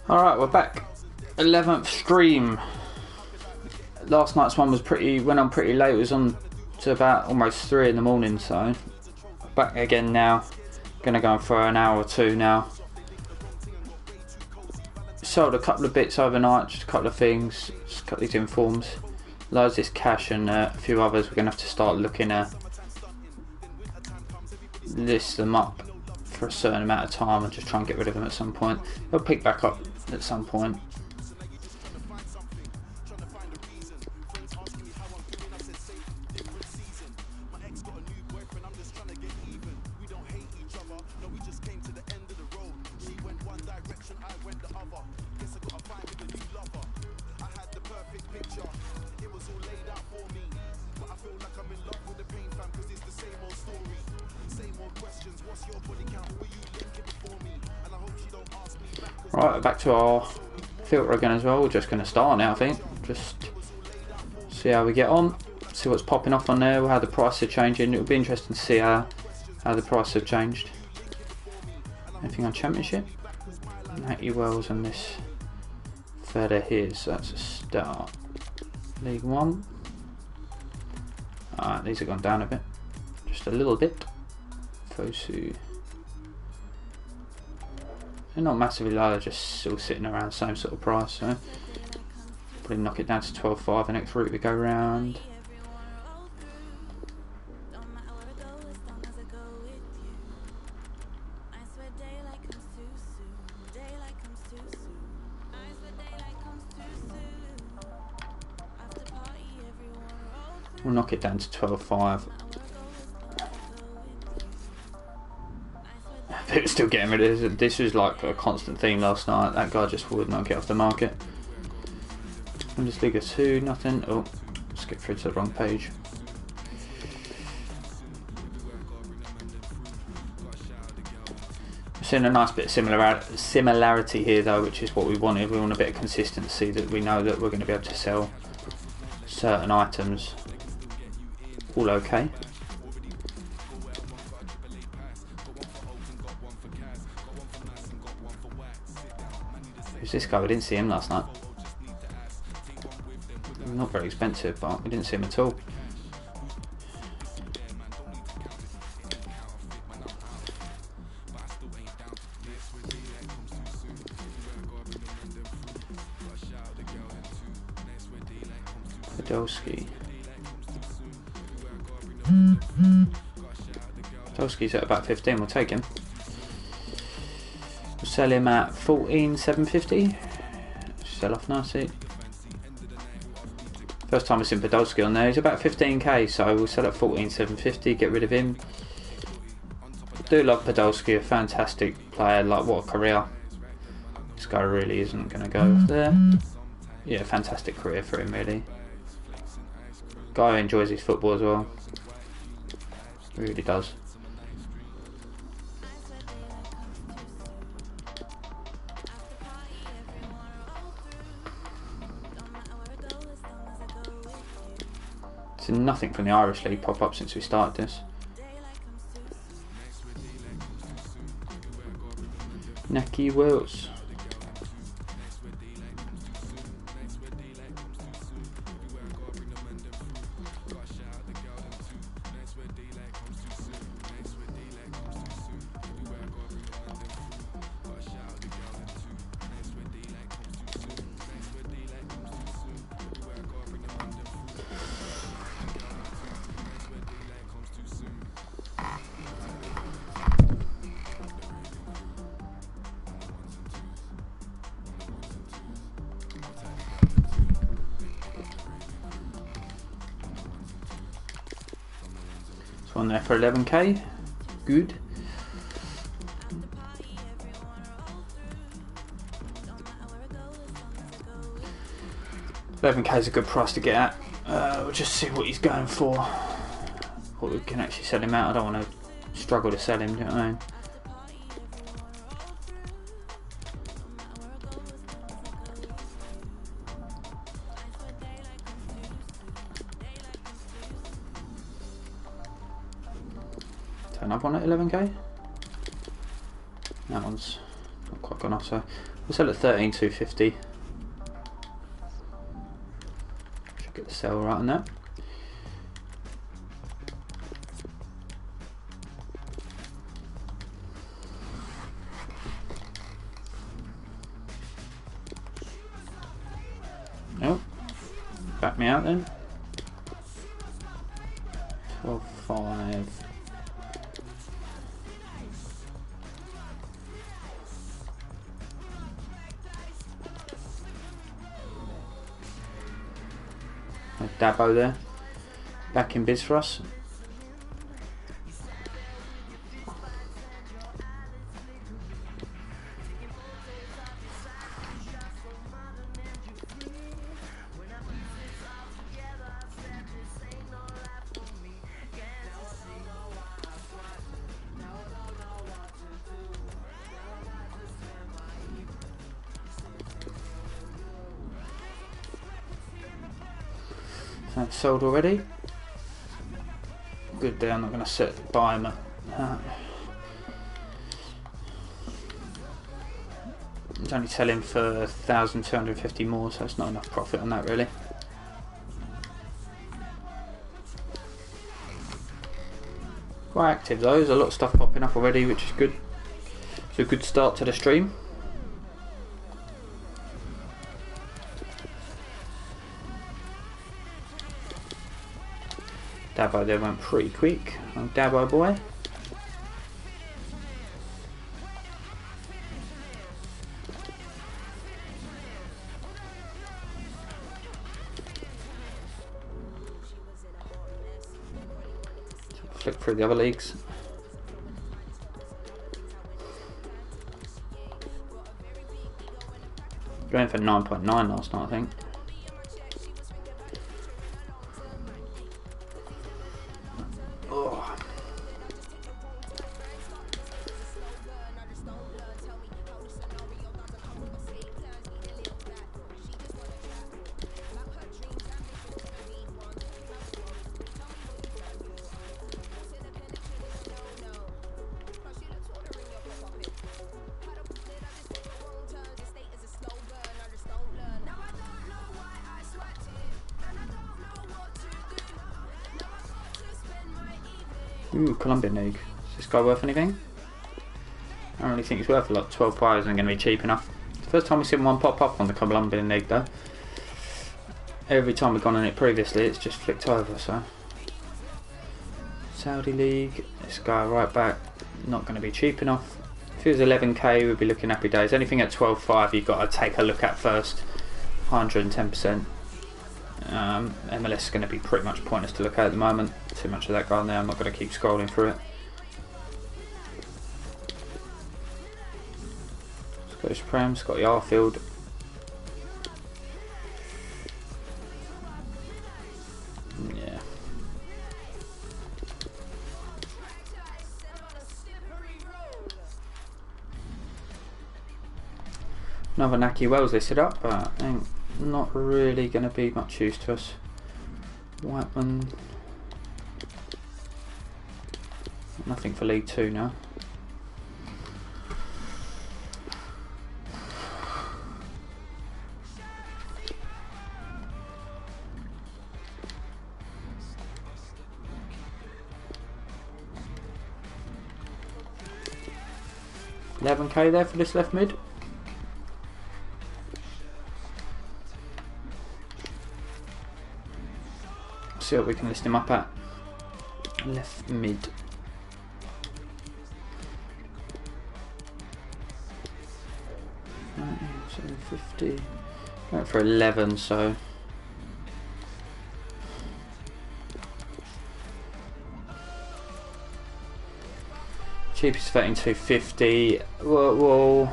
Alright, we're back. 11th stream. Last night's one went on pretty late. It was on to about almost 3 in the morning, so back again now. Gonna go on for an hour or two now. Sold a couple of bits overnight, just a couple of things, just a couple of these informs. Loads of this cash and a few others. We're gonna have to start looking at list them up for a certain amount of time and just try and get rid of them at some point. They'll pick back up at some point. Right, back to our filter again as well. We're just going to start now, I think. Just see how we get on, see what's popping off on there, how the prices are changing. It'll be interesting to see how the prices have changed. Anything on Championship? 80 wells on this further here, so that's a start. League 1. Alright, these have gone down a bit. Just a little bit. Fosu. They're not massively low, they're just still sitting around the same sort of price, so probably knock it down to 12.5 the next route we go round. We'll knock it down to 12.5. People still getting rid of this. This was like a constant theme last night. That guy just would not get off the market. Bundesliga 2, nothing. Oh, skip through to the wrong page. We're seeing a nice bit of similarity here though, which is what we wanted. We want a bit of consistency, that we know that we're going to be able to sell certain items all okay. Who's this guy? We didn't see him last night. Not very expensive, but we didn't see him at all. Podolski. Podolski's at about 15, we'll take him. We'll sell him at 14,750. Sell off nicely. First time we've seen Podolski on there. He's about 15k, so we'll sell at 14,750, get rid of him. Do love Podolski, a fantastic player, like what a career. This guy really isn't going to go there. Yeah, fantastic career for him really. Guy who enjoys his football as well. Really does. Seen nothing from the Irish League pop up since we started this. Neki Wills. on there for 11k. Good. $11k is a good price to get at. We'll just see what he's going for. What we can actually sell him out. I don't want to struggle to sell him, do you know what I mean? Another one at 11k. That one's not quite gone off, so we'll sell at 13,250. Should get the sell right on that. Nope. Back me out then. 12.5. Dabo there, back in biz for us. That's sold already. Good there, I'm not going to buy him at that. It's only selling for 1,250 more, so it's not enough profit on that really. Quite active though, there's a lot of stuff popping up already, which is good. It's a good start to the stream. Dabo there went pretty quick. Dabo boy. Flick through the other leagues. Going for 9.9 last night, I think. Ooh, Colombian League. Is this guy worth anything? I don't really think he's worth a lot. 12 players aren't going to be cheap enough. It's the first time we've seen one pop up on the Colombian League though. Every time we've gone on it previously, it's just flicked over, so. Saudi League, this guy right back, not going to be cheap enough. If it was 11k, we'd be looking happy days. Anything at 12.5 you've got to take a look at first. 110%. MLS is going to be pretty much pointless to look at the moment. Too much of that guy on there, I'm not going to keep scrolling through it. Scottish Prem, Scotty Arfield. Yeah. Another Naki Wells listed up, but ain't not really going to be much use to us. Whiteman. Nothing for League 2 now. $11k there for this left mid. See what we can list him up at. Left mid. 750. Going for 11, so Cheapest 13,250. We'll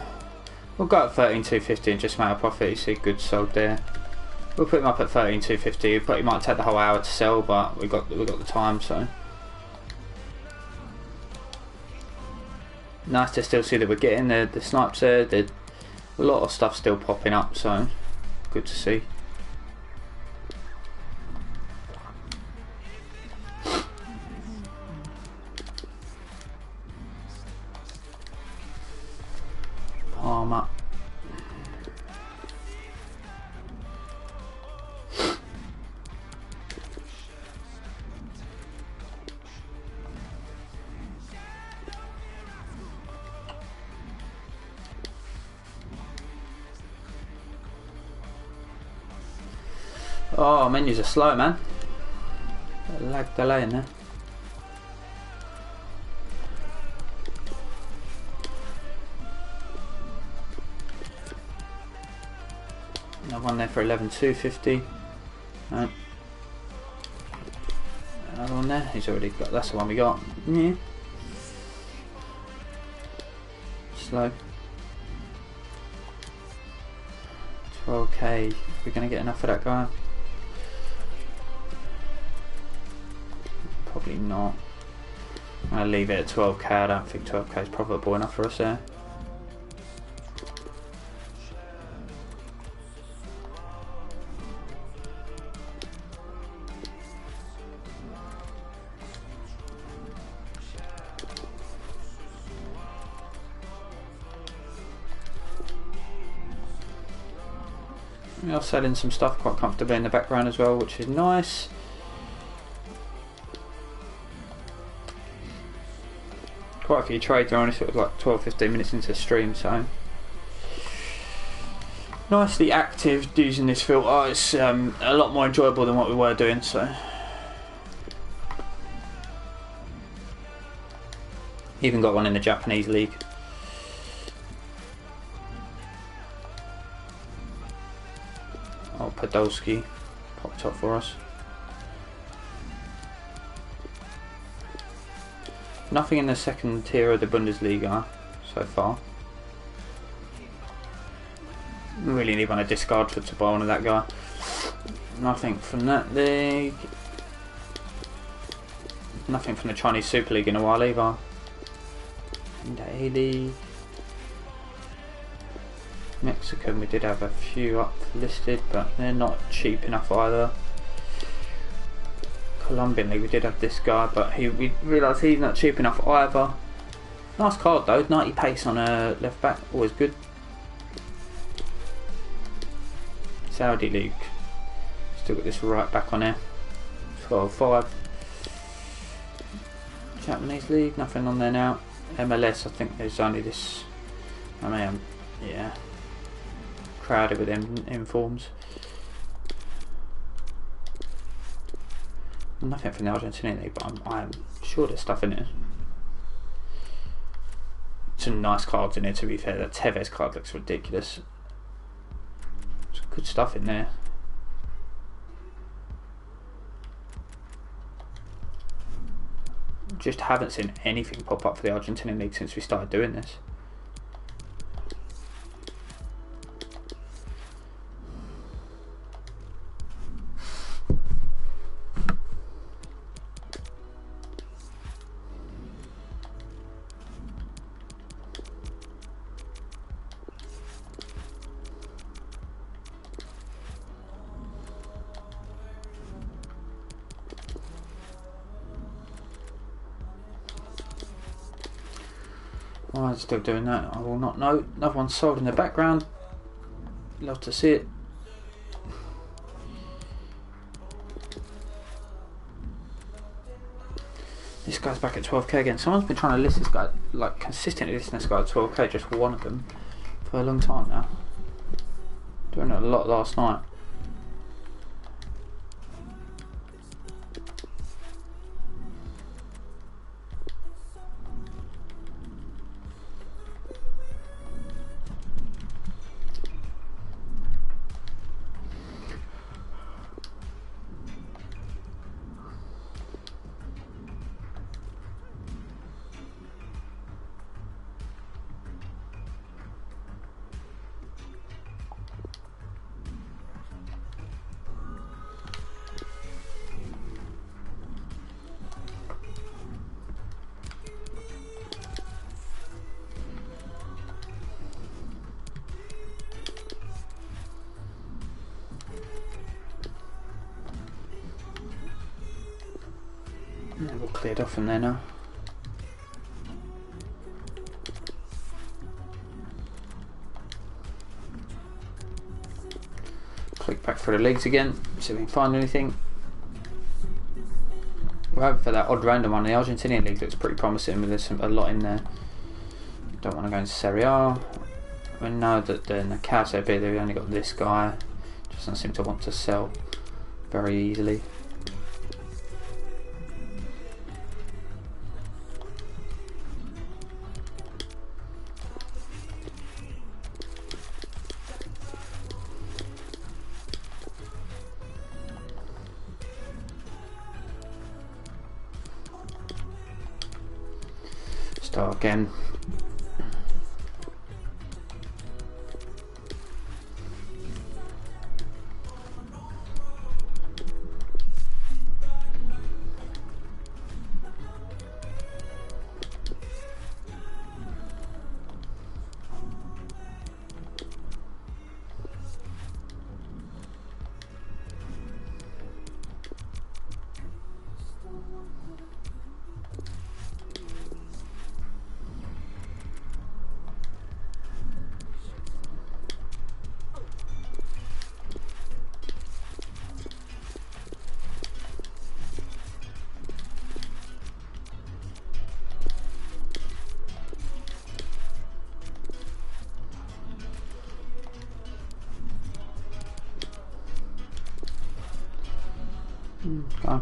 go at 13,250 and just make a profit. You see goods sold there. We'll put him up at 13,250. But he might take the whole hour to sell, but we got the time, so nice to still see that we're getting the snipes there. A lot of stuff still popping up, so good to see. Palm up. Oh, menus are slow, man. Lag delay in there. Another one there for 11,250. Right. Another one there. He's already got. That's the one we got. Yeah. Slow. 12k. We're gonna get enough for that guy. Probably not. I'm gonna leave it at 12k. I don't think 12k is profitable enough for us there. We are selling some stuff quite comfortably in the background as well, which is nice. Quite a few trades. We're only sort of like 12-15 minutes into the stream, so nicely active using this filter. It's a lot more enjoyable than what we were doing, so even got one in the Japanese league. Oh, Podolski popped up for us. Nothing in the second tier of the Bundesliga so far. Really need one to discard to buy one of that guy. Nothing from that league. Nothing from the Chinese Super League in a while either. In the A-League. Mexican, we did have a few up listed, but they're not cheap enough either. Colombian League, we did have this guy, but we realised he's not cheap enough either. Nice card though, 90 pace on a left back, always good. Saudi League, still got this right back on there, 12-5. Japanese League, nothing on there now. MLS, I think there's only this, I mean, yeah, crowded with them informs. Nothing from the Argentinian League, but I'm sure there's stuff in it. Some nice cards in there, to be fair. That Tevez card looks ridiculous. Some good stuff in there. Just haven't seen anything pop up for the Argentinian League since we started doing this. Why is it still doing that? I will not know. Another one sold in the background. Love to see it. This guy's back at 12k again. Someone's been trying to list this guy, like consistently listing this guy at 12k, just one of them, for a long time now. Doing it a lot last night. cleared off from there now. Click back through the leagues again, see if we can find anything. We're hoping for that odd random one. The Argentinian league looks pretty promising, but there's a lot in there. Don't want to go into Serie A. We know that in the Calcio B they've only got this guy. Just doesn't seem to want to sell very easily. Start again.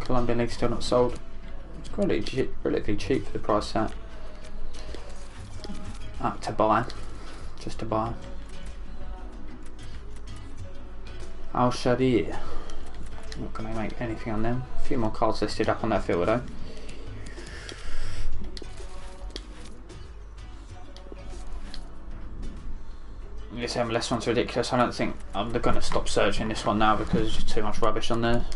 Colombian league still not sold. It's relatively cheap for the price set. Up to buy, just to buy. Al Shadir. Not going to make anything on them. A few more cards listed up on that field though. This MLS one's ridiculous. I don't think I'm going to stop searching this one now because there's just too much rubbish on there.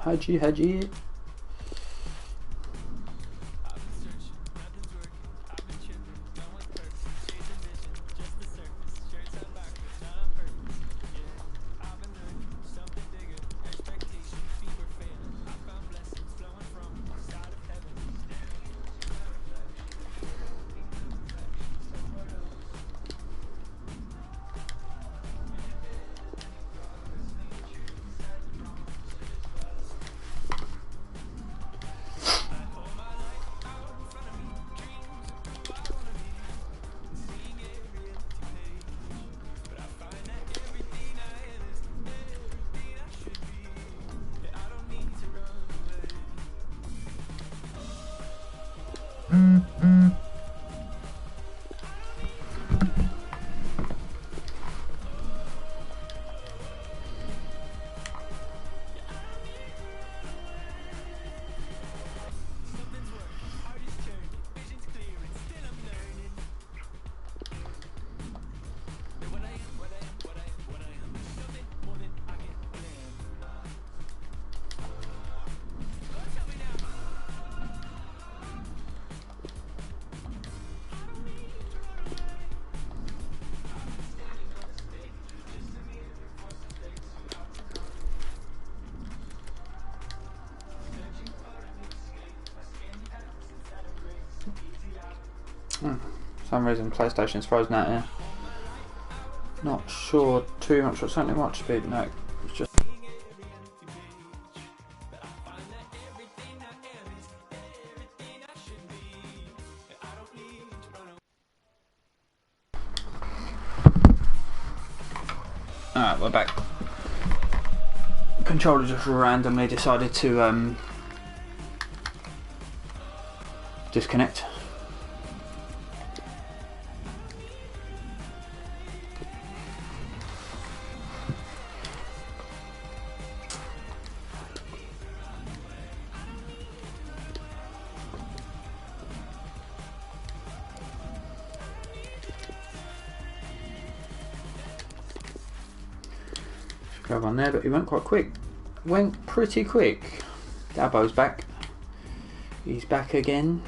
Haji. For some reason PlayStation's frozen out here. Not sure too much what's happening. Watch speed. No, it's just. Alright, we're back. The controller just randomly decided to disconnect. Grab on there, but he went quite quick. Went pretty quick. Dabo's back. He's back again.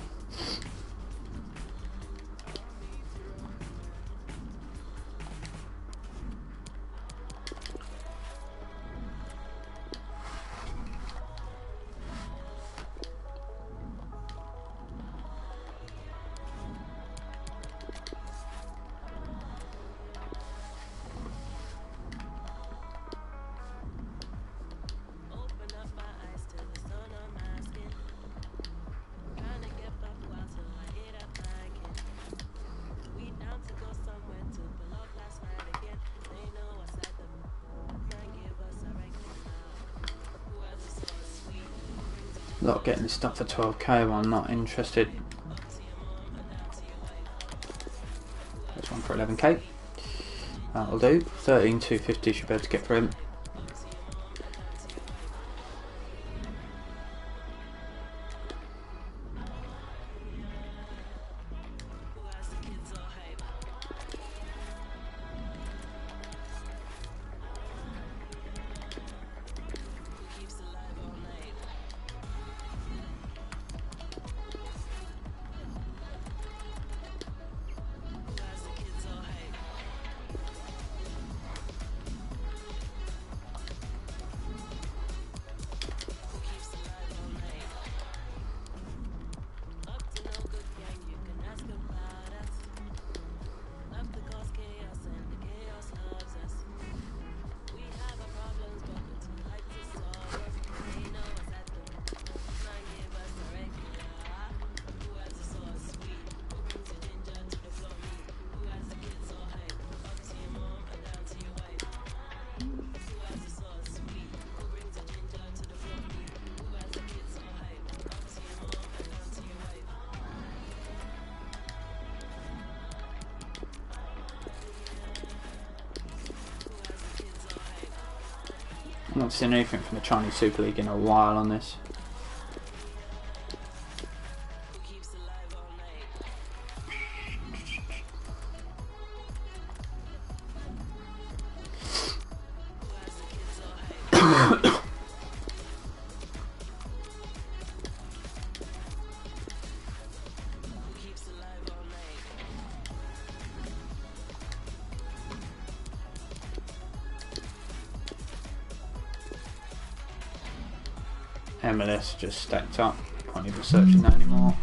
Lot getting this stuff for 12k, but I'm not interested. There's one for 11k. That'll do. 13,250 should be able to get for him. I've not seen anything from the Chinese Super League in a while on this. MLS just stacked up, can't even searching that anymore.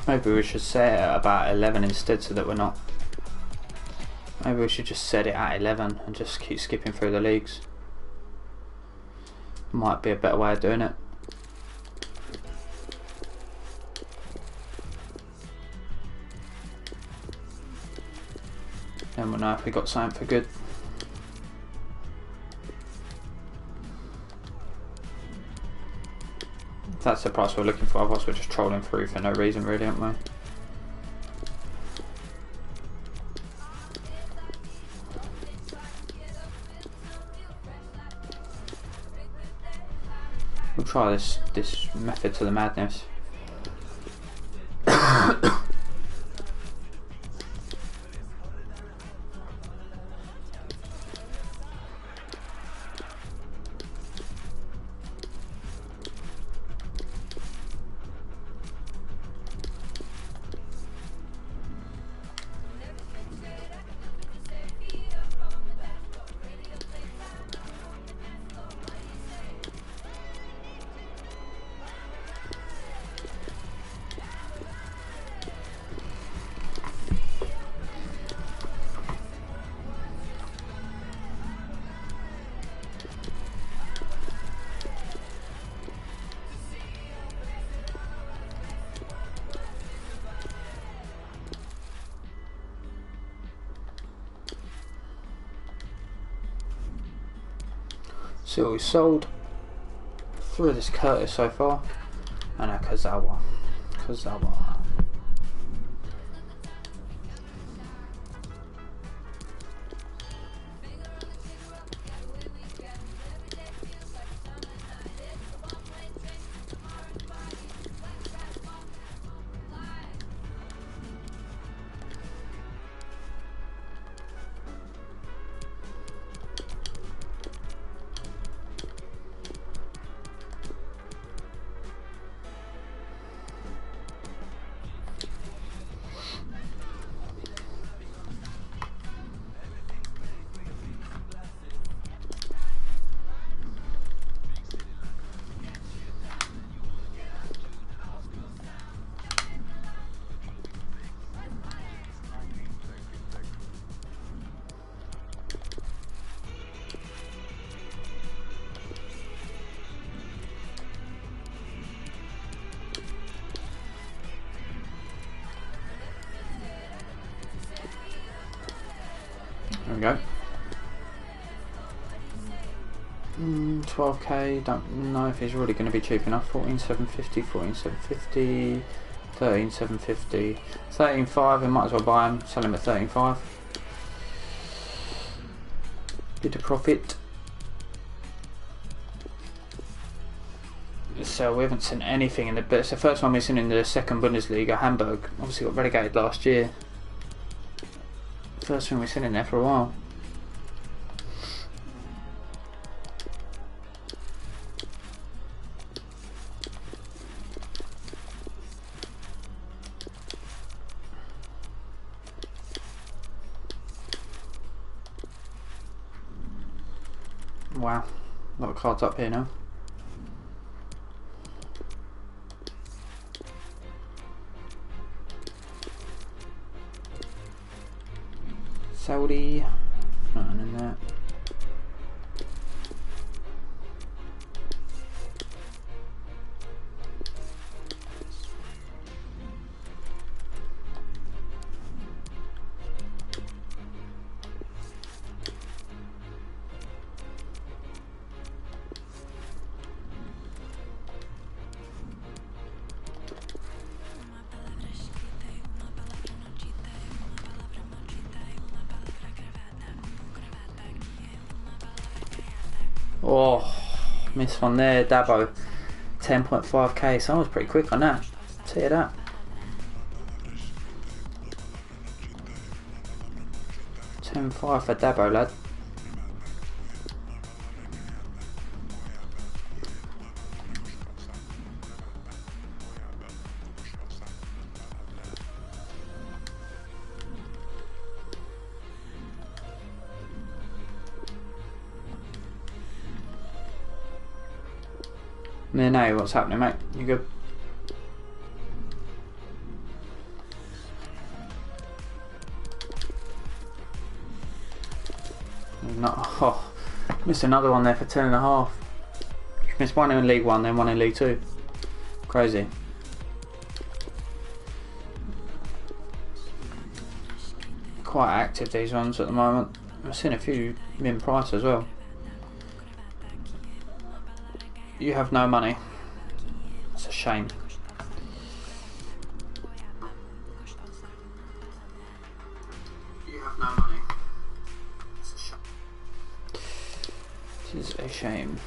Maybe we should set it at about 11 instead, so that we're not. Maybe we should just set it at 11 and just keep skipping through the leagues. Might be a better way of doing it. Then we'll know if we got something for good. That's the price we're looking for, otherwise we're just trolling through for no reason really, aren't we? We'll try this method to the madness. See what we sold through this Curtis so far, and a Kazawa. There we go. 12k, don't know if he's really going to be cheap enough. 14,750, 14,750, 13,750, 13,500, we might as well buy him, sell him at 13,500. Bit of profit. So we haven't seen anything in the, but it's the first one we've seen in the second Bundesliga. Hamburg obviously got relegated last year. First thing we've seen in there for a while. Wow, a lot of cards up here now. Saudi, nothing in there. Oh, missed one there, Dabo. 10.5k, so I was pretty quick on that. Tell you that. 10.5 for Dabo, lad. Now, what's happening, mate? You good? Not, oh, missed another one there for 10.5. Missed one in League 1, then one in League 2. Crazy. Quite active these ones at the moment. I've seen a few min price as well. You have no money. It's a shame. You have no money. It's a shame. It is a shame.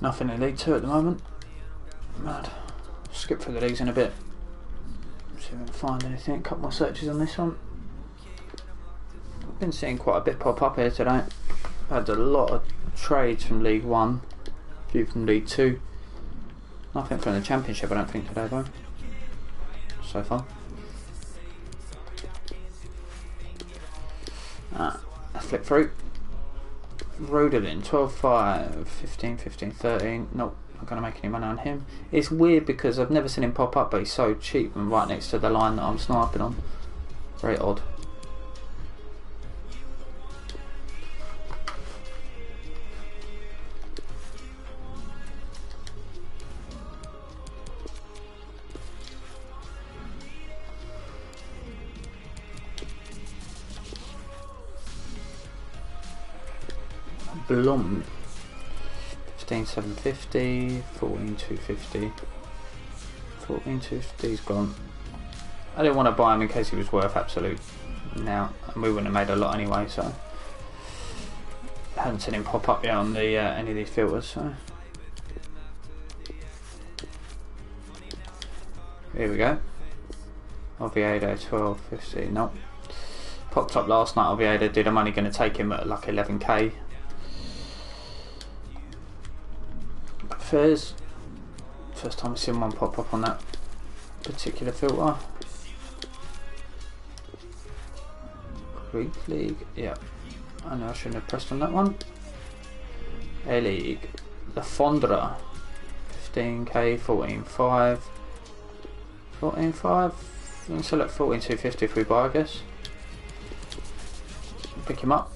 Nothing in League 2 at the moment. Mad. Skip through the leagues in a bit. See if we can find anything. A couple more searches on this one. I've been seeing quite a bit pop up here today. I've had a lot of trades from League 1, a few from League 2. Nothing from the Championship I don't think today though. So far. Let's flip through. Rodelin, 12.5, 15, 15, 13. Nope, not going to make any money on him. It's weird because I've never seen him pop up, but he's so cheap and right next to the line that I'm sniping on. Very odd. Blum, 15,750, 14,250. 14,250's gone. I didn't want to buy him in case he was worth absolute now, and we wouldn't have made a lot anyway, so I hadn't seen him pop up yet on the any of these filters, so here we go. Oviedo 12.50. Nope. Popped up last night. Oviedo did. I'm only going to take him at like 11k. Fairs. First time I've seen one pop up on that particular filter. Greek League. Yeah. I know I shouldn't have pressed on that one. A-League. The Fondra. 15k. 14.5. 14.5. We can select 14,250 if we buy, I guess. Pick him up.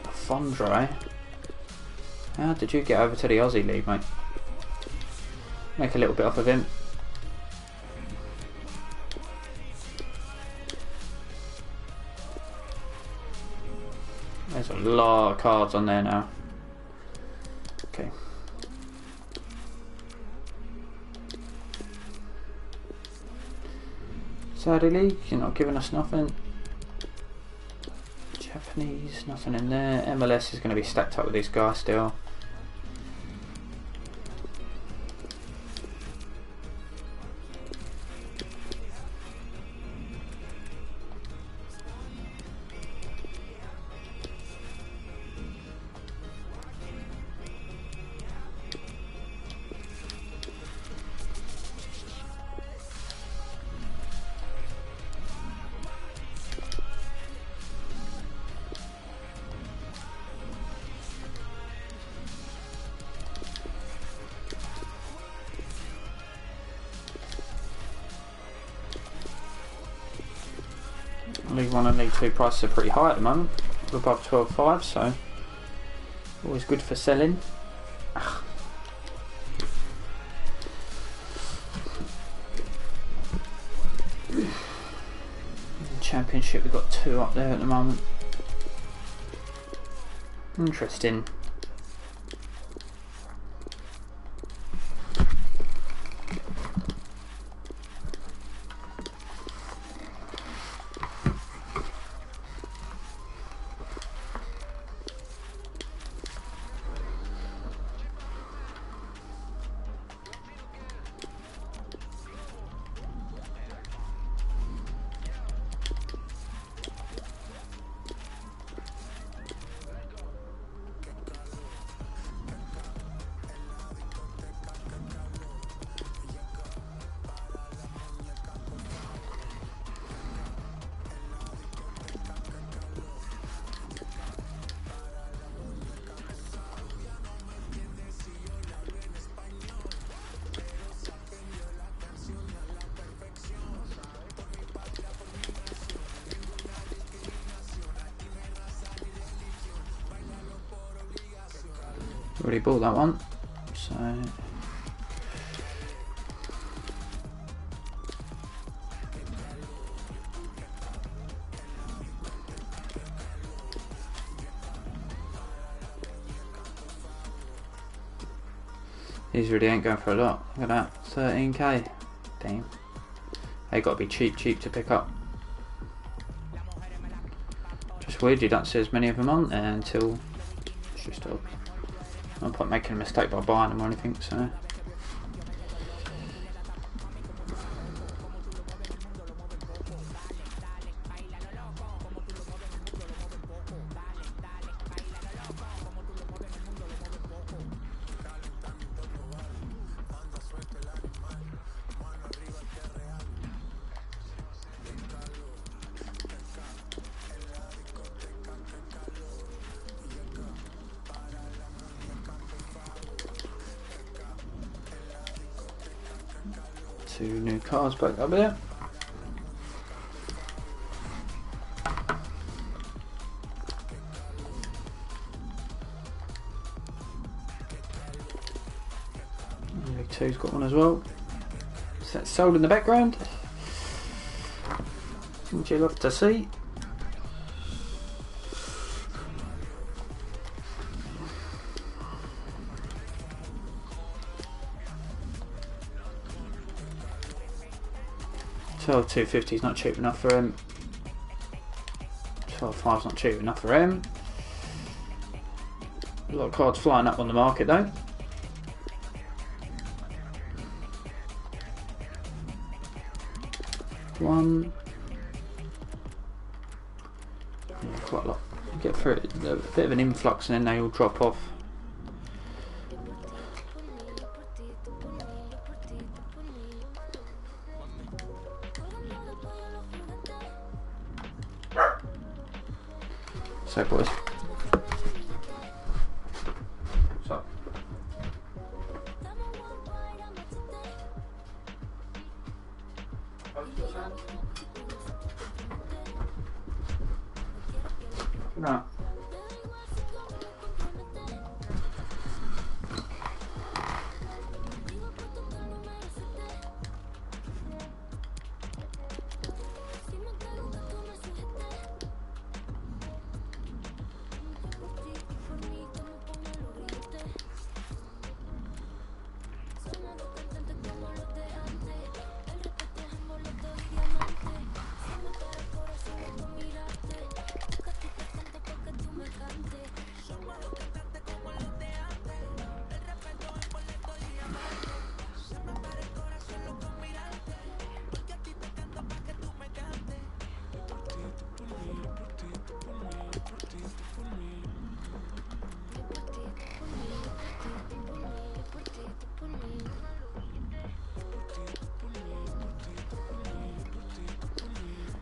Fondra, eh? How did you get over to the Aussie League, mate? Make a little bit off of him. There's a lot of cards on there now. Okay. Saudi League, you're not giving us nothing. Japanese, nothing in there. MLS is going to be stacked up with these guys still. League 1 and League 2 prices are pretty high at the moment. We're above 12.5, so always good for selling. Ugh. Championship, we've got 2 up there at the moment. Interesting. Already bought that one, so these really ain't going for a lot. Look at that, 13k. Damn, they got to be cheap to pick up. Just weird you don't see as many of them on there until it's just up. No point making a mistake by buying them or anything, so. Two new cars back up there. League 2's got one as well. Is that sold in the background? Would you love to see? 12,250 is not cheap enough for him. 12,500 is not cheap enough for him. A lot of cards flying up on the market though. One. Yeah, quite a lot. You get through it, a bit of an influx and then they all drop off. So boys. So. Right.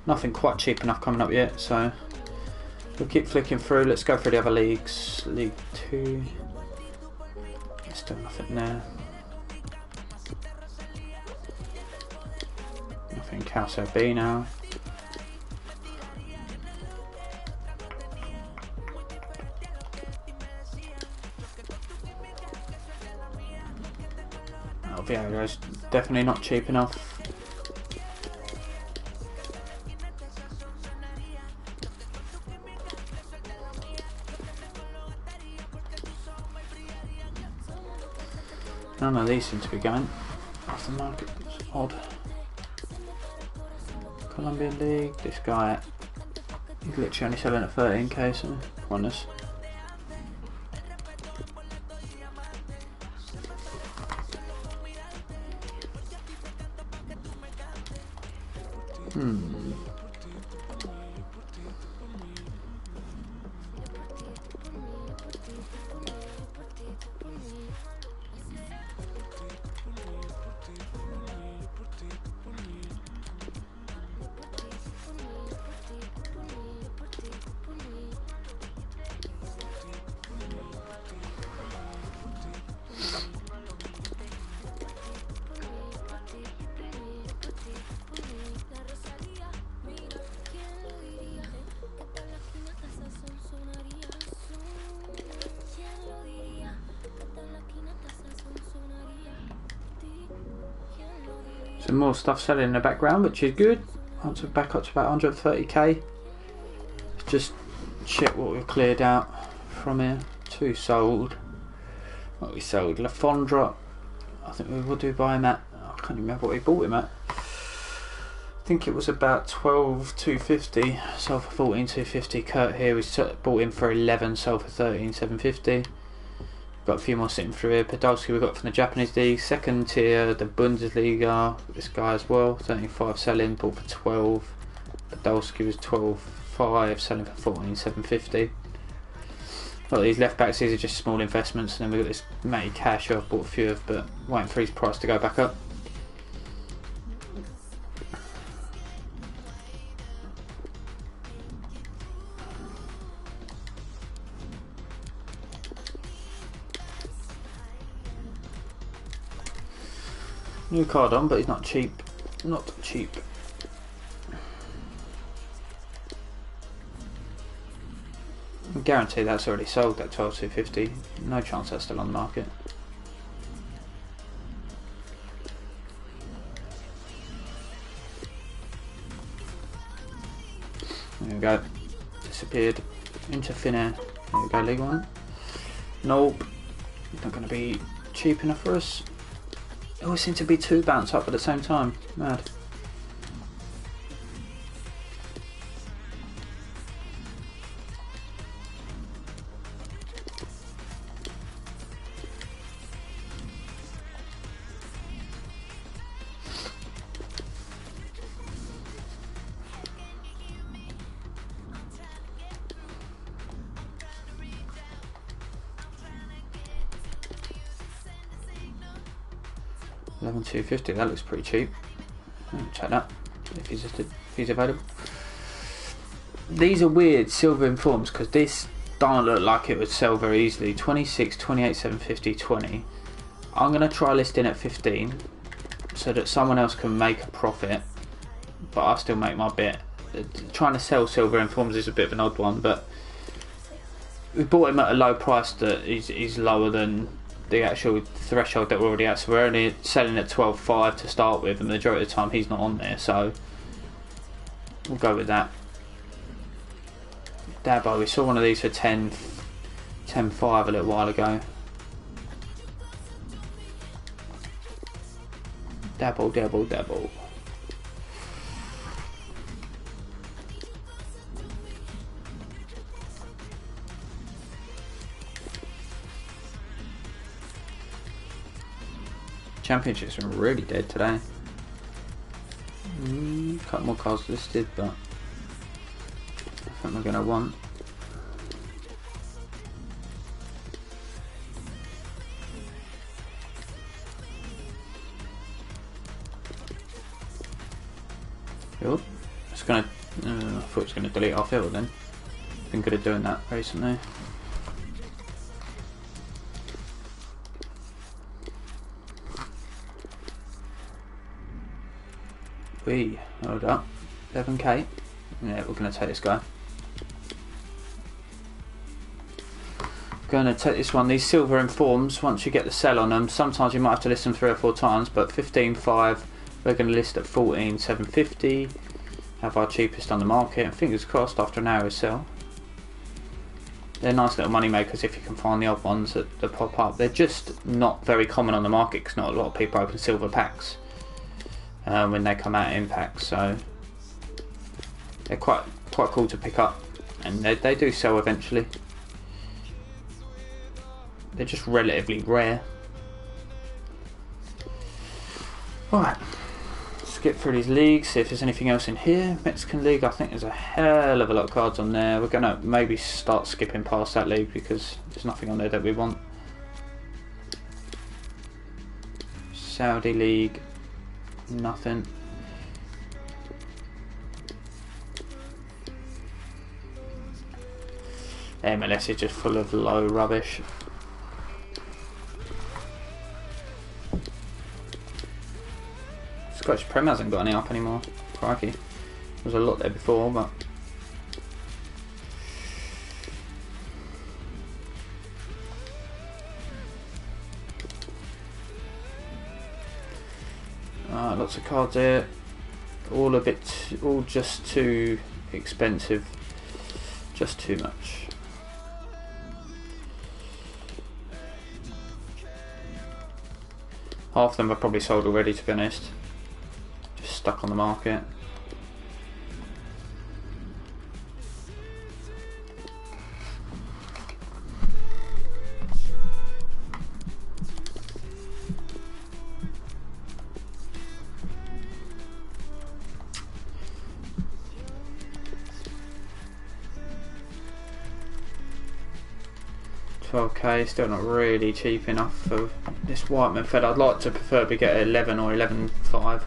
Nothing quite cheap enough coming up yet, so we'll keep flicking through. Let's go through the other leagues. League 2. Still nothing there. Nothing Calcio B now. Oh, Vieira's definitely not cheap enough. None of these seem to be going off the market. It's odd. Colombian League. This guy, he's literally only selling at 13k, so pointless. Some more stuff selling in the background, which is good. Back up to about 130k. Just check what we've cleared out from here. 2 sold. What we sold? Lafondra. I think we will do buy him at. I can't even remember what we bought him at. I think it was about 12,250. Sold for 14,250. Kurt here we bought him for 11. Sold for 13,750. Got a few more sitting through here. Podolski we got from the Japanese League. Second tier, the Bundesliga. This guy as well. 13.5 selling, bought for 12. Podolski was 12.5, selling for 14,750. A lot of these left backs, these are just small investments. And then we've got this Matty Cash who I've bought a few of, but waiting for his price to go back up. New card on, but he's not cheap. Not cheap. I guarantee that's already sold, that 12,250. No chance that's still on the market. There we go. Disappeared into thin air. There we go, League One. Nope. Not going to be cheap enough for us. It always seems to be 2 bounce up at the same time. Mad. 11,250. That looks pretty cheap. Check that if he's available. These are weird silver informs because this don't look like it would sell very easily. 26, 28, 750, 20. I'm gonna try listing at 15 so that someone else can make a profit, but I still make my bit. Trying to sell silver informs is a bit of an odd one, but we bought him at a low price that is lower than the actual threshold that we're already at, so we're only selling at 12.5 to start with, and the majority of the time he's not on there, so we'll go with that. Dabo, we saw one of these for 10.5 a little while ago. Dabble. Championship's been really dead today. A couple more cards listed, but I think we're going to want. Field. It's going to. I thought it was going to delete our field then. Been good at doing that recently. Hold up, 11k. Yeah, we're going to take this guy. Going to take this one. These silver informs, once you get the sell on them, sometimes you might have to list them 3 or 4 times, but 15.5, we're going to list at 14.750. Have our cheapest on the market, and fingers crossed after an hour sell. They're nice little money makers if you can find the odd ones that pop up. They're just not very common on the market because not a lot of people open silver packs. When they come out in packs, so they're quite cool to pick up, and they do sell eventually. They're just relatively rare. Alright, skip through these leagues, see if there's anything else in here. Mexican League, I think there's a hell of a lot of cards on there. We're gonna maybe start skipping past that league because there's nothing on there that we want. Saudi League. Nothing. MLS is just full of low rubbish. Scottish Prem hasn't got any up anymore. Crikey. There was a lot there before, but lots of cards here, all just too expensive, just too much. Half of them are probably sold already, to be honest, just stuck on the market. $12k, still not really cheap enough for this Whiteman Fed. I'd like to preferably get 11 or 11.5.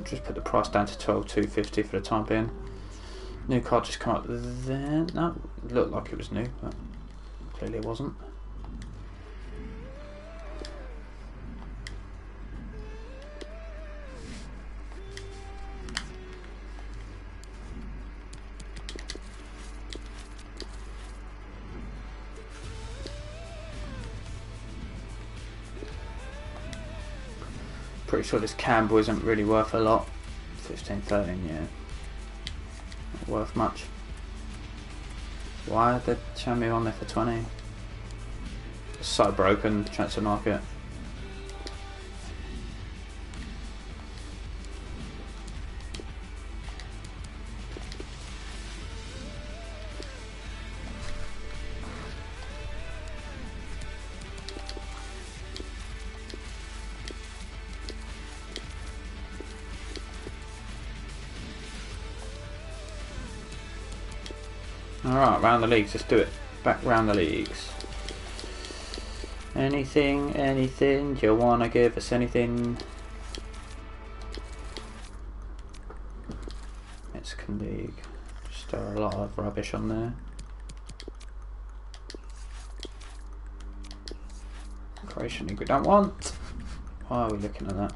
Just put the price down to 12,250 for the time being. New card just come up there. No, it looked like it was new, but clearly it wasn't. Pretty sure this Campbell isn't really worth a lot. 15, 13, yeah. Not worth much. Why did they show me on there for 20? It's so broken, transfer market. Alright, round the leagues, let's do it. Back round the leagues. Anything, do you want to give us anything? Mexican League. Just a lot of rubbish on there. Croatian League we don't want. Why are we looking at that?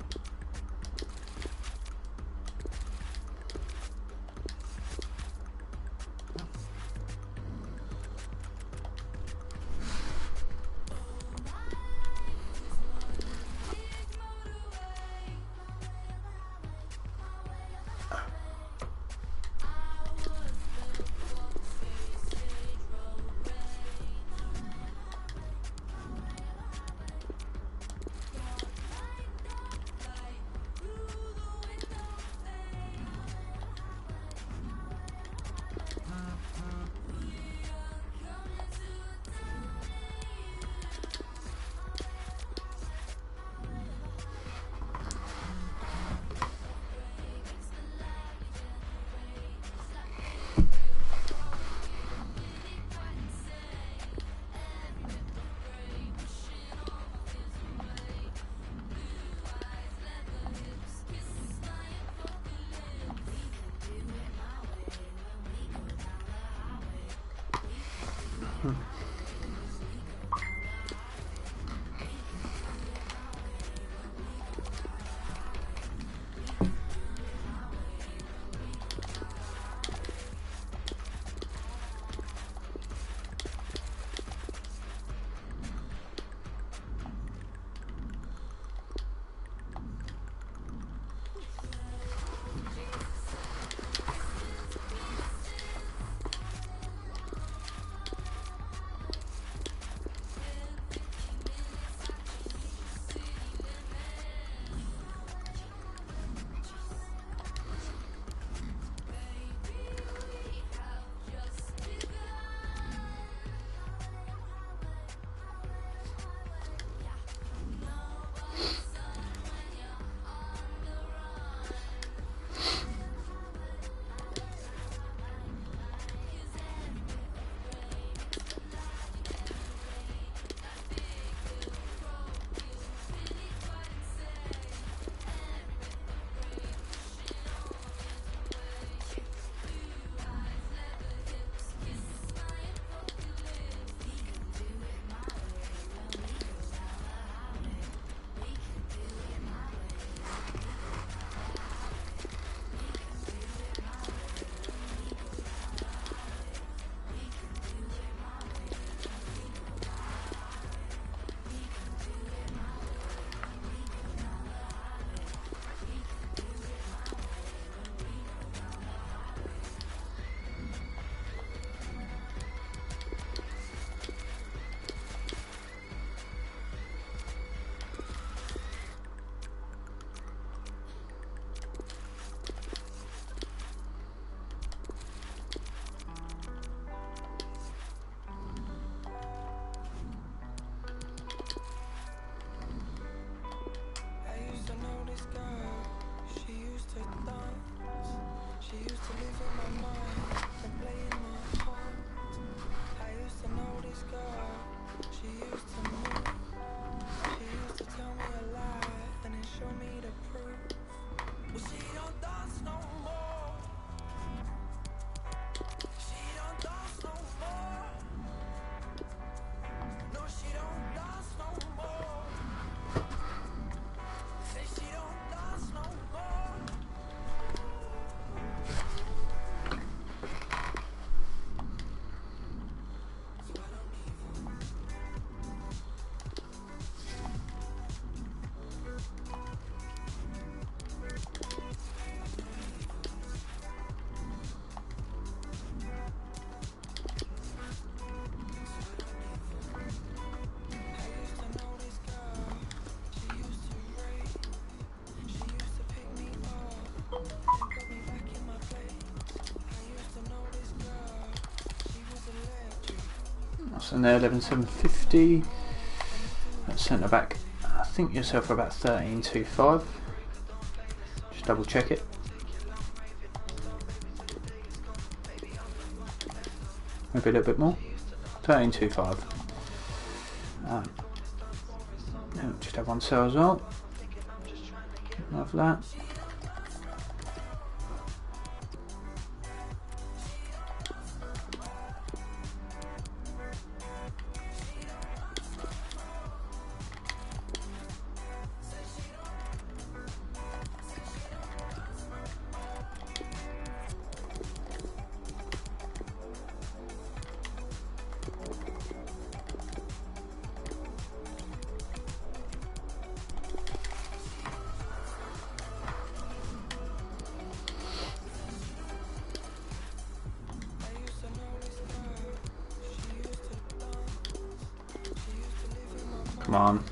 In there, 11,750. That's centre back. I think yourself for about 13,250. Just double check it. Maybe a little bit more. 13.25. Just have one sell as well. Love that. Come on.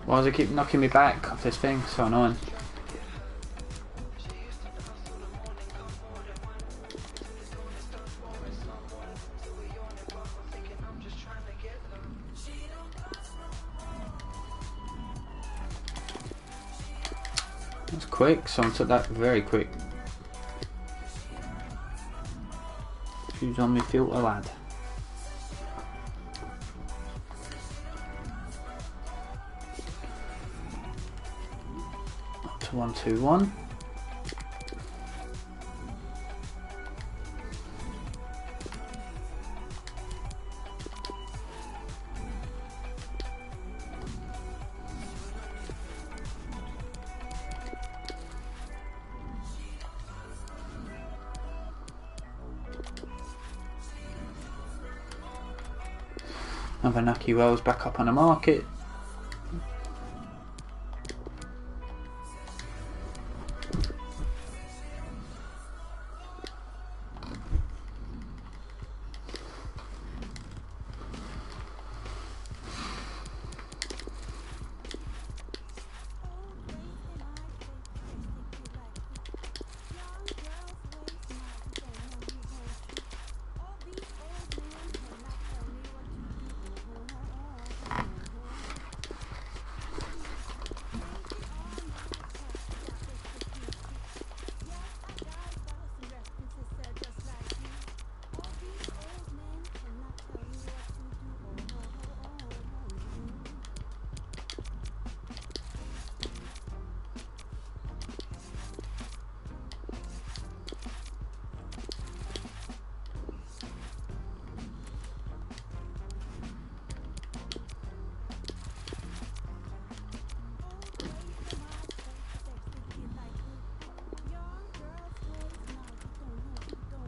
Why does it keep knocking me back off this thing? So annoying. That's quick. Someone took that very quick. Who's on me filter, lad? Up to 121. Another Nucky Wells back up on the market.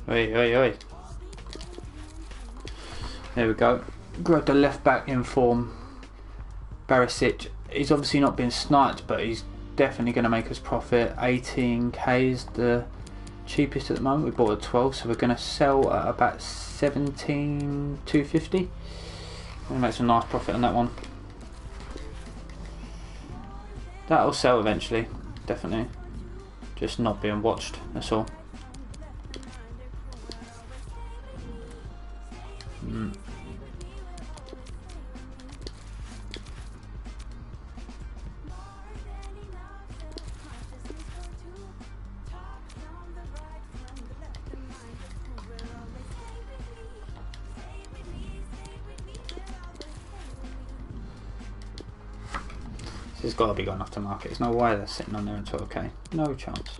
Oi, oi, oi. There we go. Grab the left back in form. Barisic. He's obviously not been sniped, but he's definitely going to make us profit. 18k is the cheapest at the moment. We bought at 12, so we're going to sell at about 17,250. We'll make some nice profit on that one. That'll sell eventually, definitely. Just not being watched, that's all. This has got to be gone off the market. There's no way they're sitting on there at 12k. No chance.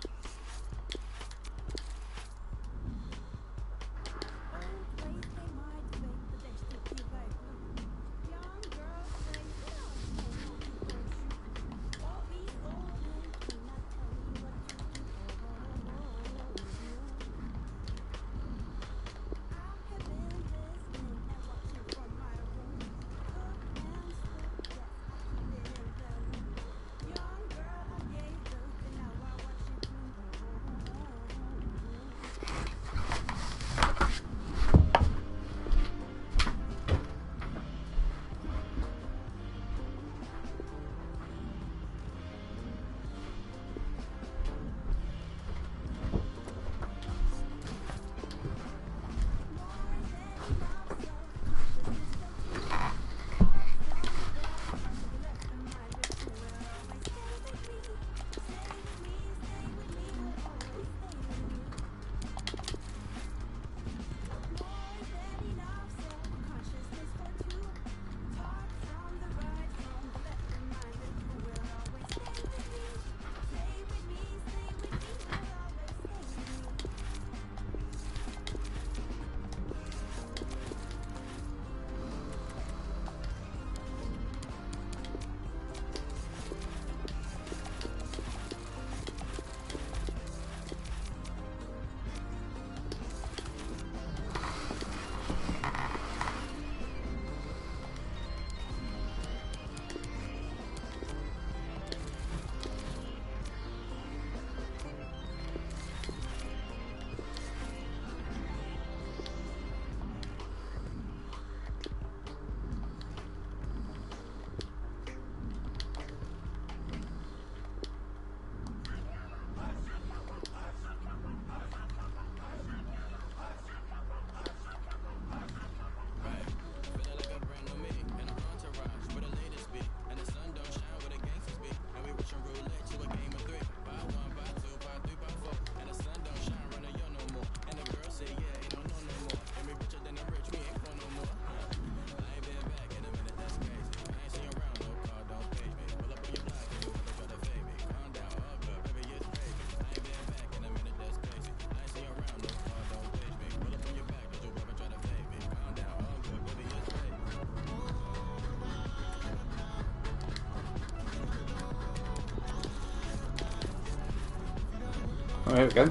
There we go.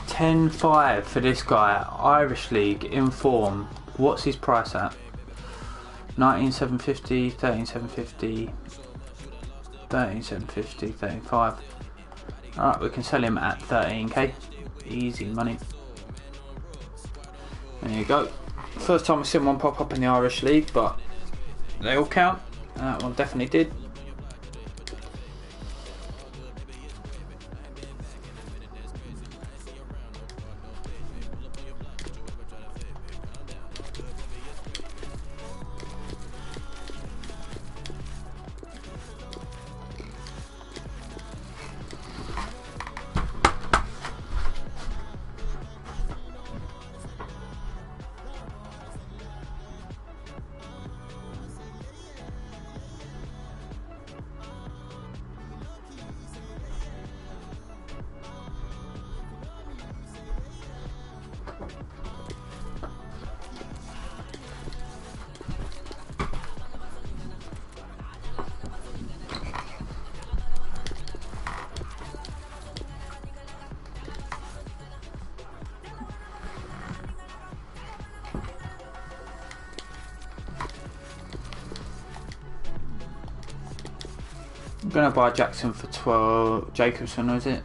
10.5 for this guy. Irish League in form. What's his price at? 19,750, 13,750, 13,750, 35. Alright, we can sell him at 13k. Easy money. There you go. First time I've seen one pop up in the Irish League, but they all count. That one definitely did. I'm gonna buy Jackson for 12. Jacobson, was it?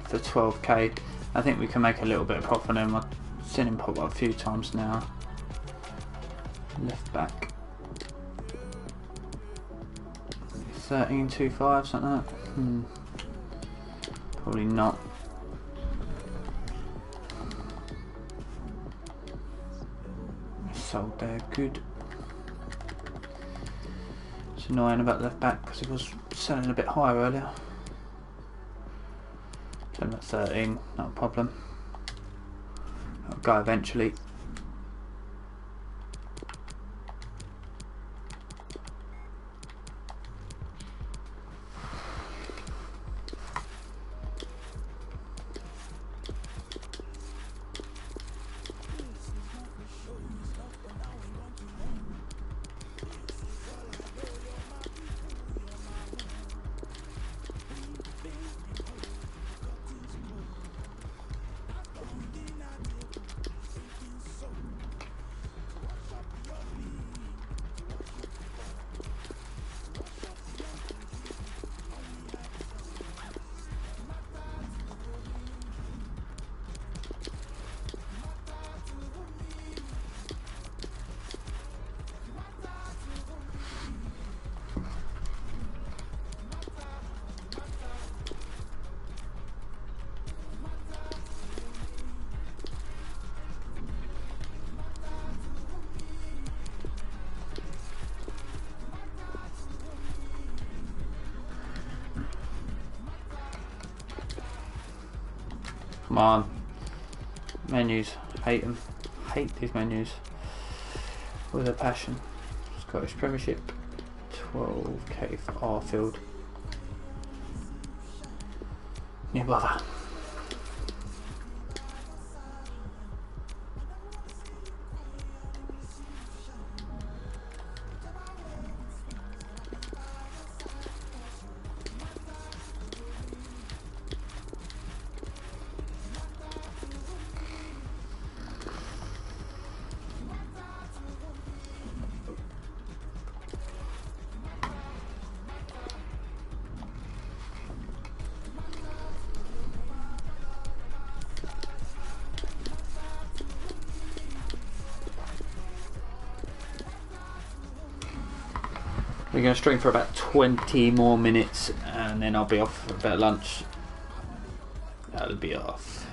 For 12k. I think we can make a little bit of profit on him. I've seen him pop up a few times now. Left back. 13.25, something like that. Probably not. Sold there, good. It's annoying about left back because it was selling a bit higher earlier. Selling at 13, not a problem. I'll go eventually. Come on. Menus. Hate them. Hate these menus. With a passion. Scottish Premiership. 12k for Arfield. New bother. We're going to stream for about 20 more minutes and then I'll be off for a bit of lunch. That'll be off.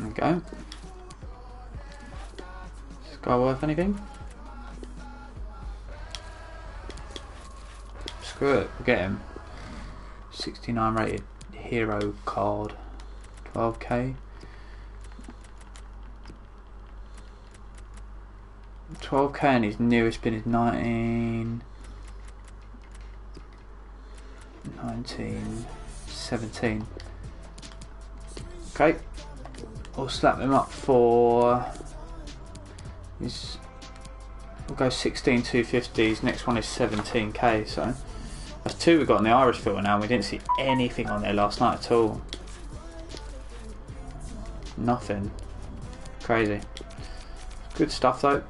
There we go. Is this guy worth anything? Screw it, we'll get him. 69 rated hero card. 12k. 12k and his newest bin is 19, 17. Okay, we'll slap him up for his. We'll go 16,250. His next one is 17k. So that's two we got in the Irish filter now. And we didn't see anything on there last night at all. Nothing. Crazy. Good stuff though.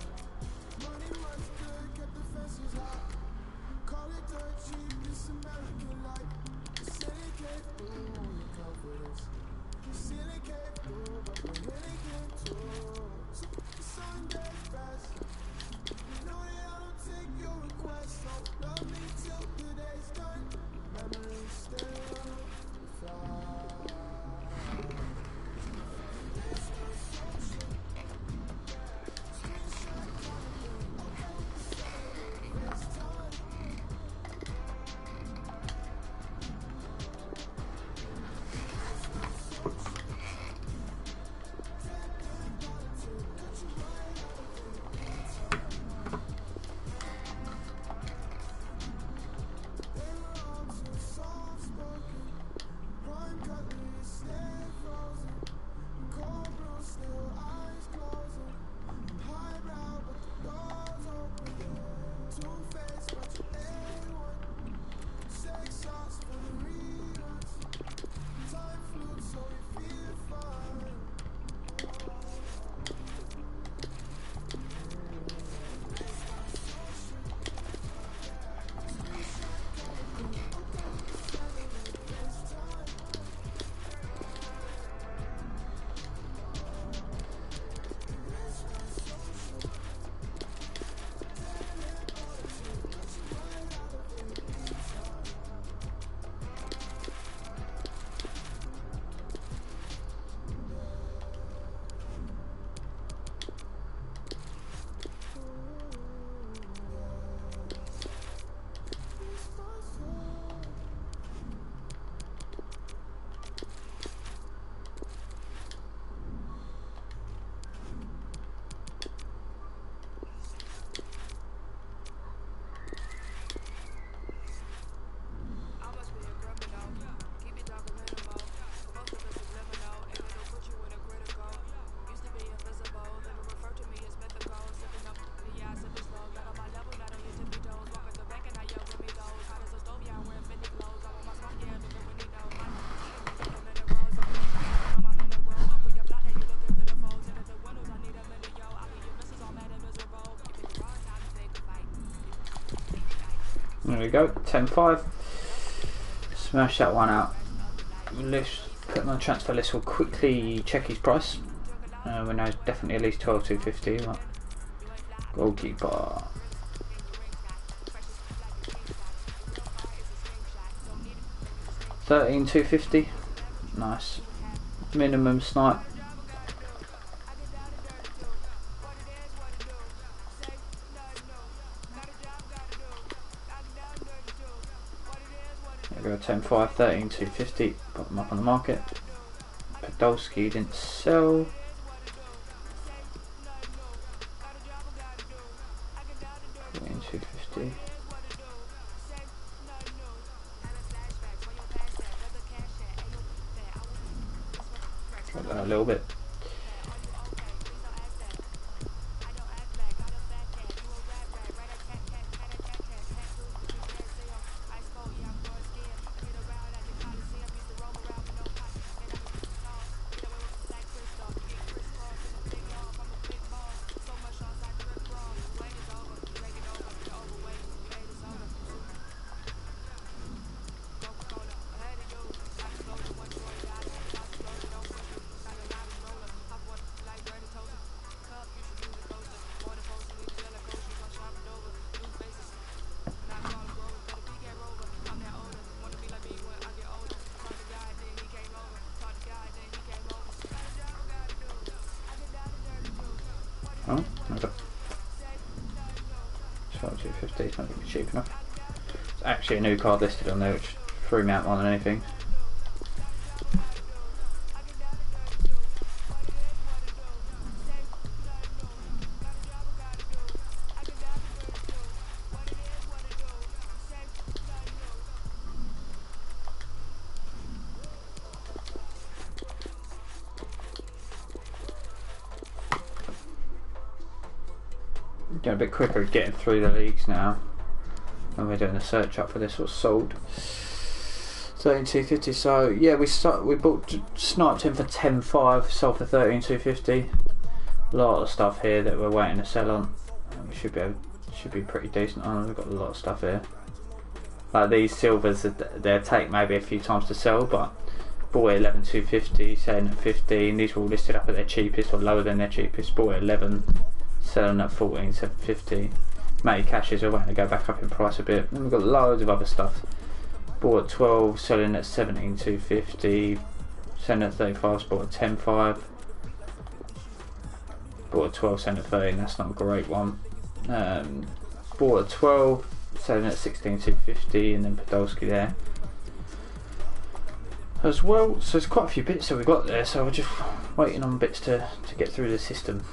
There we go, 10.5. Smash that one out. List, put him on the transfer list. We'll quickly check his price. We know it's definitely at least 12,250. Right. Goalkeeper. $13,250. Nice. Minimum snipe. There we go, 10.5, 13,250. Put them up on the market. Podolski didn't sell. $14,250. Got that a little bit. cheap enough. It's actually a new card listed on there, which threw me out more than anything. Getting a bit quicker at getting through the leagues now. And we're doing a search up for this what's sold. 13,250. So yeah, we bought sniped him for 10.5, sold for 13,250. A lot of stuff here that we're waiting to sell on. We should be pretty decent on. We've got a lot of stuff here. Like these silvers, they'll take maybe a few times to sell, but bought at 11,250, selling at 15. These were all listed up at their cheapest or lower than their cheapest. Bought at 11. Selling at 14,750. Matty cashes are waiting to go back up in price a bit. And we've got loads of other stuff. Bought at 12, selling at 17,250. Selling at 35, bought at 10.5. Bought at 12, selling at 13. That's not a great one. Bought at 12, selling at 16,250, and then Podolski there as well. So there's quite a few bits that we got there. So we're just waiting on bits to get through the system,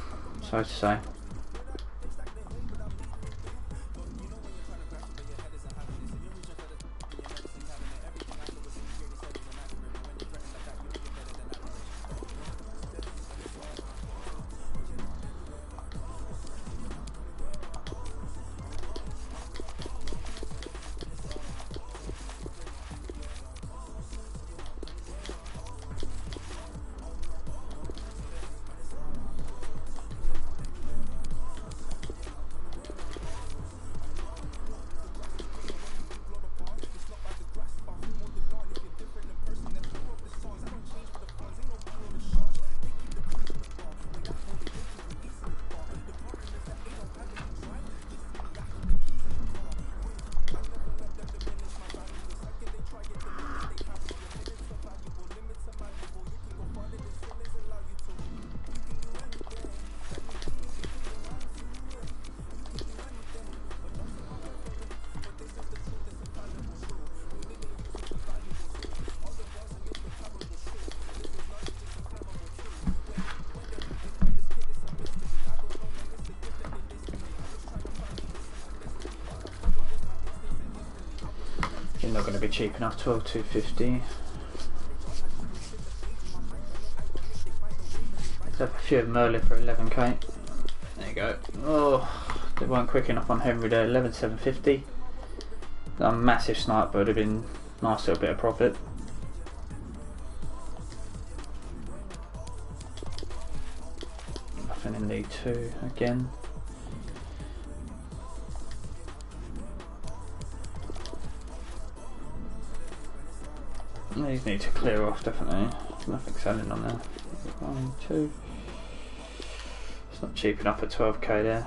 so to say. You're not going to be cheap enough. 12,250. Let's have a few of Merlin for 11k. There you go. Oh, they weren't quick enough on Henry there. 11,750. A massive snipe, but would have been a nice little bit of profit. Nothing in League 2 again. These need to clear off, definitely. Nothing selling on there. 1, 2. It's not cheap enough at 12k there.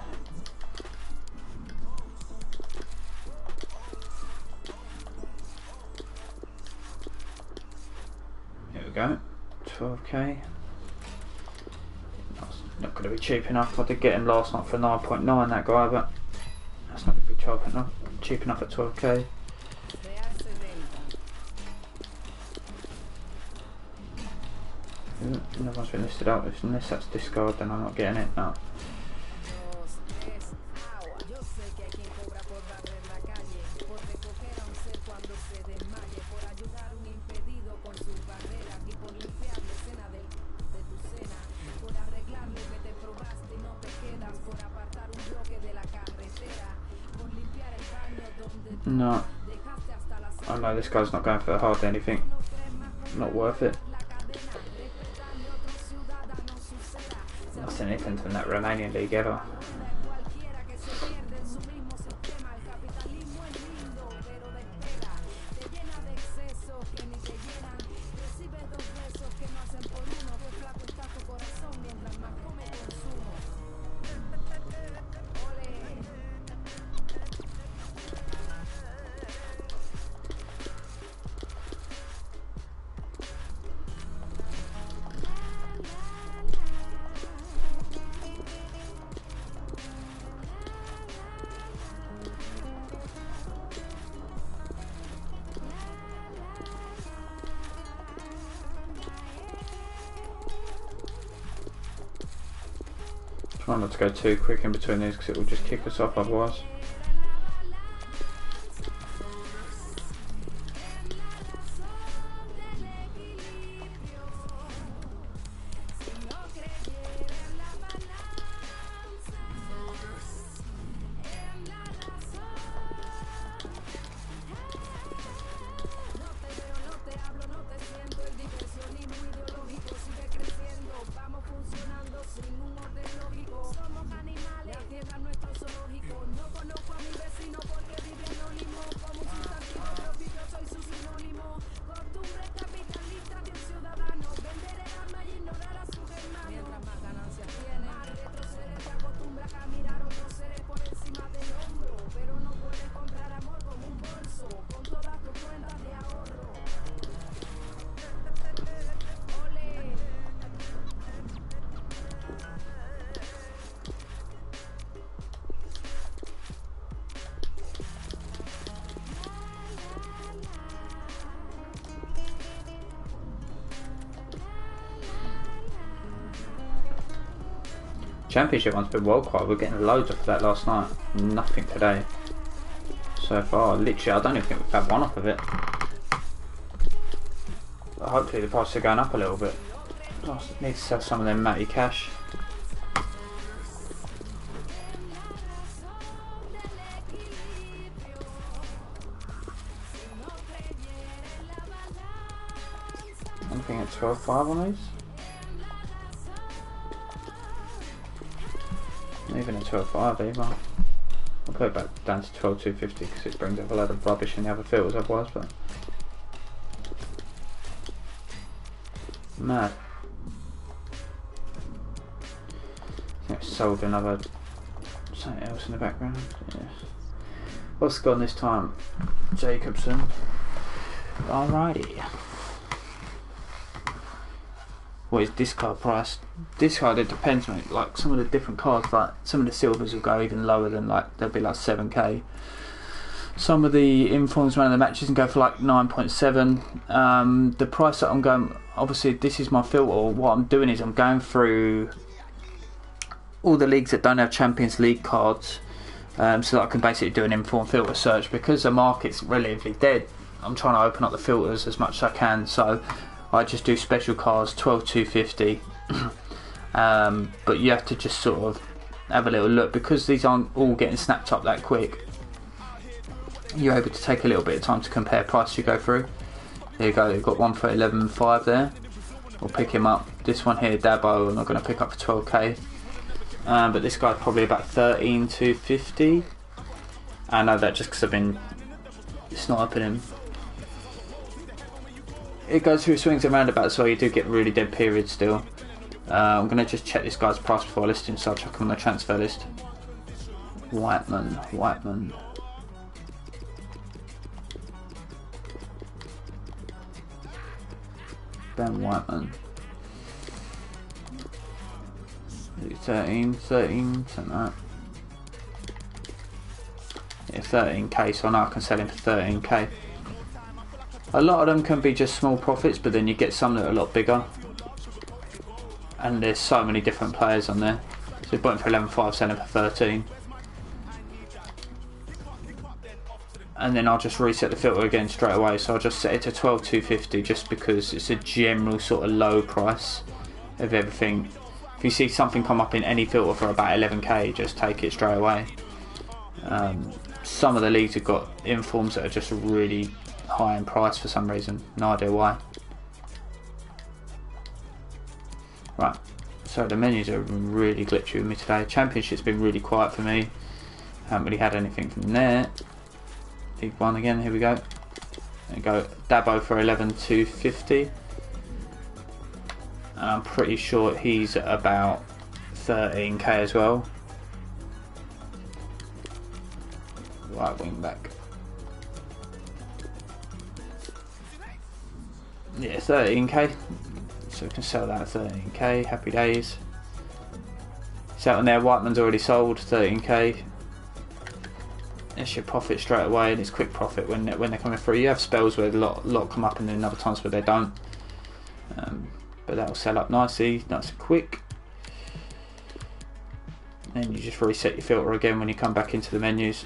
Here we go. 12k. That's not going to be cheap enough. I did get him last night for 9.9, that guy, but that's not going to be cheap enough at 12k. No one's been listed out. Unless that's discard, then I'm not getting it. No. No. I know this guy's not going for hardly anything. Not worth it. Not seen anything from that Romanian league ever. Try not to go too quick in between these because it will just kick us off otherwise. Championship one's been well quiet. We're getting loads off of that last night. Nothing today so far. Literally, I don't even think we've had one off of it. But hopefully the prices are going up a little bit. I need to sell some of them Matty Cash. Anything at 12.5 on these? Even at 12.5 either. I'll put it back down to 12.250 because it brings up a load of rubbish in the other filters otherwise, but mad. I think I sold another something else in the background. Yeah. What's gone this time? Jacobson. Alrighty. What is discard price? Discard, it depends, mate. Like some of the different cards, like some of the silvers will go even lower than, like, they'll be like 7k. Some of the informs man of the matches can go for like 9.7. The price that I'm going, obviously this is my filter. What I'm doing is I'm going through all the leagues that don't have Champions League cards, so that I can basically do an informed filter search because the market's relatively dead. I'm trying to open up the filters as much as I can, so I just do special cards 12.250. But you have to just sort of have a little look because these aren't all getting snapped up that quick. You're able to take a little bit of time to compare price you go through. There you go, you've got one for 11.5 there. We'll pick him up. This one here, Dabo, I'm not going to pick up for 12k. But this guy's probably about 13.250. I know that just because I've been sniping him. It goes through swings and roundabouts, so you do get really dead periods still. I'm going to just check this guy's price before I list him, so I'll check him on the transfer list. Whiteman. Ben Whiteman. 13, something like that. Yeah, 13k, so I know I can sell him for 13k. A lot of them can be just small profits, but then you get some that are a lot bigger. And there's so many different players on there. So we bought him for 11.5, selling for 13. And then I'll just reset the filter again straight away. So I'll just set it to 12.250 just because it's a general sort of low price of everything. If you see something come up in any filter for about 11k, just take it straight away. Some of the leagues have got informs that are just really high in price for some reason, no idea why. Right, so the menus are really glitchy with me today. Championship's been really quiet for me. Haven't really had anything from there. League One again, here we go. There we go, Dabo for 11.250. And I'm pretty sure he's at about 13k as well. Right wing back. Yeah, 13k. So we can sell that at 13k. Happy days. It's out on there. Whiteman's already sold 13k. It's your profit straight away, and it's quick profit when they're coming through. You have spells where a lot come up, and then other times where they don't. But that'll sell up nicely, nice and quick. and then you just reset your filter again when you come back into the menus.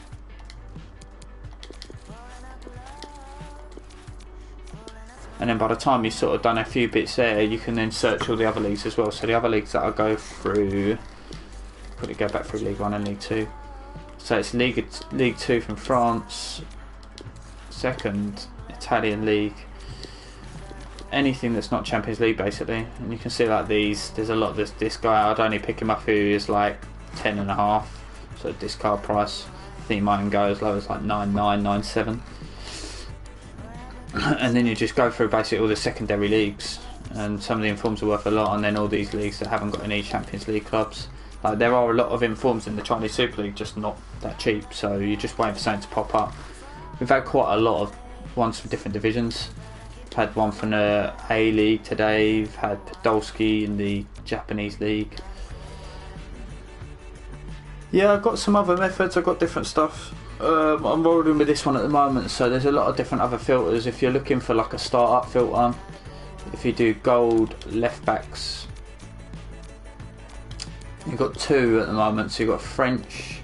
And then by the time you've sort of done a few bits there, you can then search all the other leagues as well. So the other leagues that I go through, probably go back through League 1 and League 2. So it's League 2 from France, second Italian league, anything that's not Champions League basically. And you can see like these, there's a lot of this guy, I'd only pick him up who is like 10.5, so discard price. I think mine can go as low as like 9.9, 9.7. And then you just go through basically all the secondary leagues, and some of the informs are worth a lot, and then all these leagues that haven't got any Champions League clubs. Like there are a lot of informs in the Chinese Super League, just not that cheap, so you're just waiting for something to pop up. We've had quite a lot of ones for different divisions. We've had one from the A League today, we've had Podolski in the Japanese League. Yeah, I've got some other methods, I've got different stuff. I'm rolling with this one at the moment, so there's a lot of different other filters. If you're looking for like a start-up filter, if you do gold left backs, you've got two at the moment. So you've got French,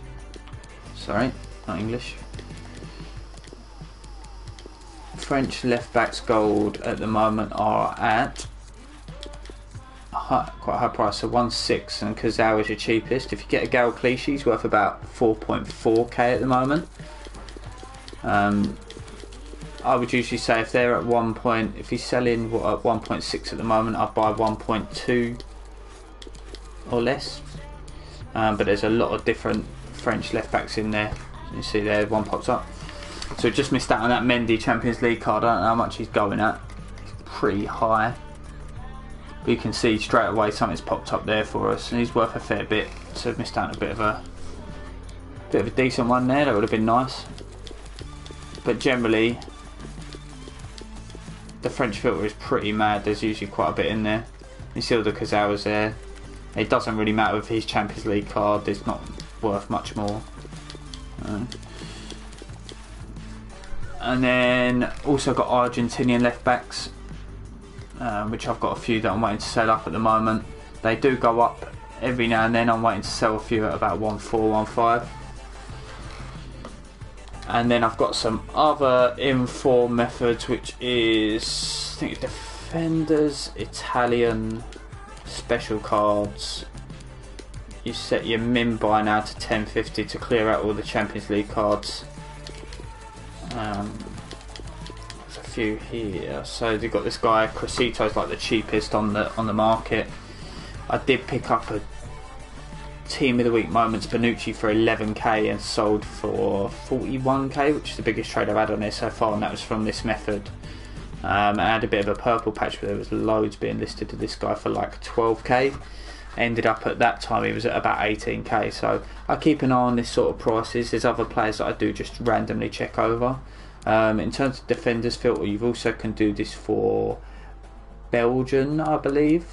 sorry, not English. French left backs gold at the moment are at quite a high price, so 1.6, and Kazao is your cheapest. If you get a Gal Clichy, he's worth about 4.4k at the moment. I would usually say if they're at if he's selling at 1.6 at the moment, I'd buy 1.2 or less. But there's a lot of different French left backs in there. You see there, one pops up. So just missed out on that Mendy Champions League card. I don't know how much he's going at. He's pretty high. But you can see straight away something's popped up there for us, and he's worth a fair bit. So I've missed out on a bit of a decent one there. That would have been nice. But generally, the French filter is pretty mad. There's usually quite a bit in there. You see all the Kazawas there. It doesn't really matter with his Champions League card. It's not worth much more. And then also got Argentinian left backs. Which I've got a few that I'm waiting to sell up at the moment. They do go up every now and then. I'm waiting to sell a few at about 1.4, 1.5. And then I've got some other inform methods, which is, I think it's defenders, Italian special cards. You set your min buy now to 10.50 to clear out all the Champions League cards. Few here. So they've got this guy Crescito's like the cheapest on the market. I did pick up a Team of the Week Moments Bonucci for 11k and sold for 41k, which is the biggest trade I've had on there so far, and that was from this method. I had a bit of a purple patch where there was loads being listed to this guy for like 12k. Ended up at that time he was at about 18k, so I keep an eye on this sort of prices. There's other players that I do just randomly check over. In terms of defenders filter, you've also can do this for Belgian, I believe.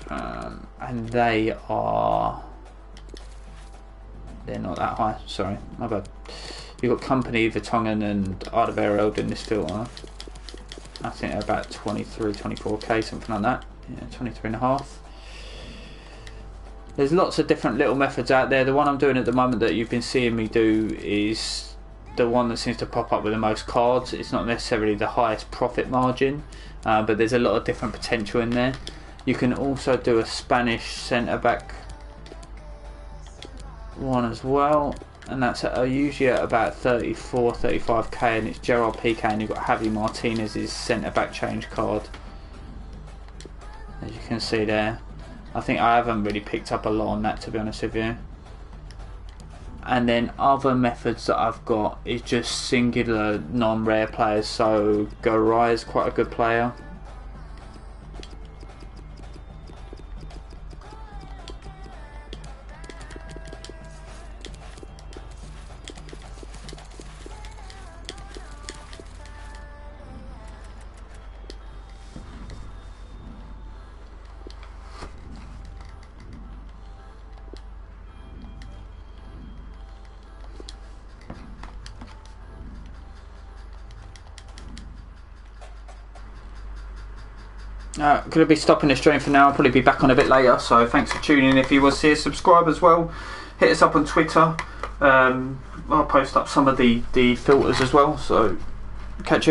And they're not that high, sorry, my bad. You've got Company, Vertonghen and Alderweireld in this filter. I think they're about 23, 24k, something like that. Yeah, 23.5. There's lots of different little methods out there. The one I'm doing at the moment that you've been seeing me do is the one that seems to pop up with the most cards. It's not necessarily the highest profit margin, but there's a lot of different potential in there. You can also do a Spanish centre-back one as well, and that's usually at about 34, 35k, and it's Gerard Piqué, and you've got Javi Martinez's centre-back change card, as you can see there. I think I haven't really picked up a lot on that, to be honest with you. And then other methods that I've got is just singular non-rare players. So Garay is quite a good player. Gonna be stopping the stream for now. I'll probably be back on a bit later, so thanks for tuning in. If you was here, subscribe as well, hit us up on Twitter. I'll post up some of the filters as well, so catch you a bit.